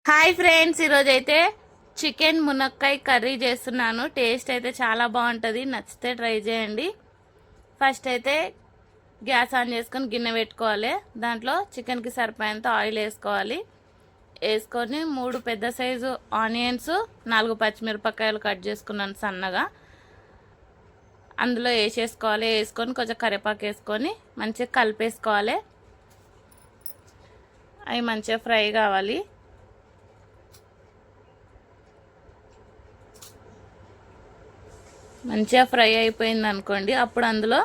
Hi friends, ఈరోజు అయితే chicken మునక్కాయ కర్రీ చేస్తున్నాను. టేస్ట్ అయితే చాలా బాగుంటుంది. నచ్చితే ట్రై చేయండి. ఫస్ట్ అయితే గ్యాస్ ఆన్ చేసుకొని గిన్నె పెట్టుకోవాలి. దాంట్లో చికెన్కి సరిపోయేంత ఆయిల్ వేసుకోవాలి. వేసుకొని 3 పెద్ద సైజు ఆనియన్స్, 4 పచ్చిమిరపకాయలు కట్ చేసుకున్నాను సన్నగా, అందులో వేసేసుకోవాలి. వేసుకొని కొంచెం కరివేపాకు వేసుకొని మంచిగా కలిపేసుకోవాలి. అవి మంచిగా ఫ్రై కావాలి. మంచిగా ఫ్రై అయిపోయింది అనుకోండి, అప్పుడు అందులో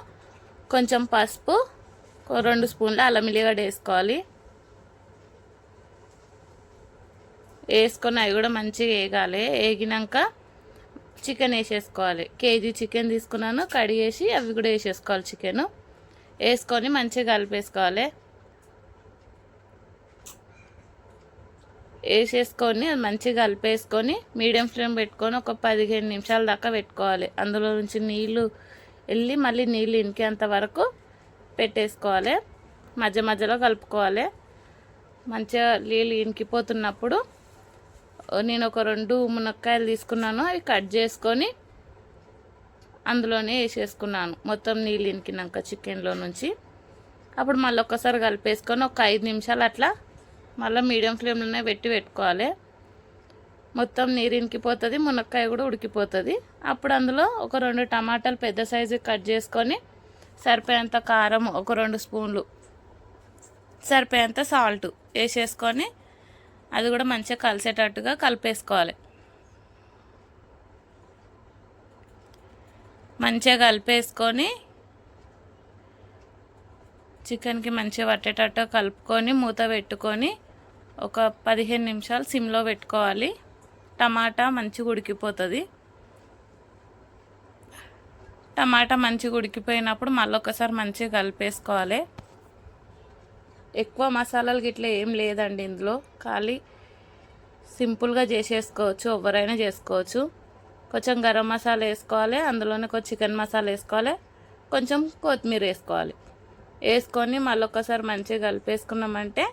కొంచెం పసుపు, 2 స్పూన్ల అల్లం ఎల్లిగడ్డ వేసుకోవాలి. వేసుకొని అవి కూడా మంచిగా వేగాలి. వేగినాక చికెన్ వేసేసుకోవాలి. కేజీ చికెన్ తీసుకున్నాను, కడిగేసి అవి కూడా వేసేసుకోవాలి. చికెన్ వేసుకొని మంచిగా కలిపేసుకోవాలి. వేసేసుకొని మంచిగా కలిపేసుకొని మీడియం ఫ్లేమ్ పెట్టుకొని ఒక 15 నిమిషాల దాకా పెట్టుకోవాలి. అందులో నుంచి నీళ్ళు వెళ్ళి మళ్ళీ నీళ్ళు ఇంకేంత వరకు పెట్టేసుకోవాలి. మధ్య మధ్యలో కలుపుకోవాలి. మంచిగా నీళ్ళు ఇంకిపోతున్నప్పుడు నేను ఒక 2 మునక్కాయలు తీసుకున్నాను, అవి కట్ చేసుకొని అందులోనే వేసేసుకున్నాను. మొత్తం నీళ్ళు ఇంకినాక చికెన్లో నుంచి అప్పుడు మళ్ళీ ఒక్కసారి కలిపేసుకొని ఒక 5 నిమిషాలు అట్లా మళ్ళీ మీడియం ఫ్లేమ్లోనే పెట్టుకోవాలి. మొత్తం నీరు ఇంకిపోతుంది, మునక్కాయ కూడా ఉడికిపోతుంది. అప్పుడు అందులో ఒక 2 టమాటాలు పెద్ద సైజు కట్ చేసుకొని సరిపోయేంత కారం, ఒక 2 స్పూన్లు సరిపోయేంత సాల్ట్ వేసేసుకొని అది కూడా మంచిగా కలిసేటట్టుగా కలిపేసుకోవాలి. మంచిగా కలిపేసుకొని చికెన్కి మంచిగా పట్టేటట్టు కలుపుకొని మూత పెట్టుకొని ఒక 15 నిమిషాలు సిమ్లో పెట్టుకోవాలి. టమాటా మంచిగా ఉడికిపోతుంది. టమాటా మంచిగా ఉడికిపోయినప్పుడు మళ్ళీ ఒకసారి మంచిగా కలిపేసుకోవాలి. ఎక్కువ మసాలాలు గిట్లా ఏం లేదండి ఇందులో, ఖాళీ సింపుల్గా చేసేసుకోవచ్చు, ఎవరైనా చేసుకోవచ్చు. కొంచెం గరం మసాలా వేసుకోవాలి, అందులోనే కొంచెం చికెన్ మసాలా వేసుకోవాలి, కొంచెం కొత్తిమీర వేసుకోవాలి. వేసుకొని మళ్ళీ ఒకసారి మంచిగా కలిపేసుకున్నామంటే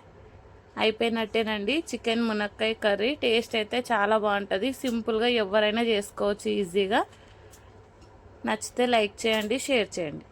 అయిపోయినట్టేనండి చికెన్ మునక్కాయ కర్రీ. టేస్ట్ అయితే చాలా బాగుంటుంది. సింపుల్గా ఎవరైనా చేసుకోవచ్చు ఈజీగా. నచ్చితే లైక్ చేయండి, షేర్ చేయండి.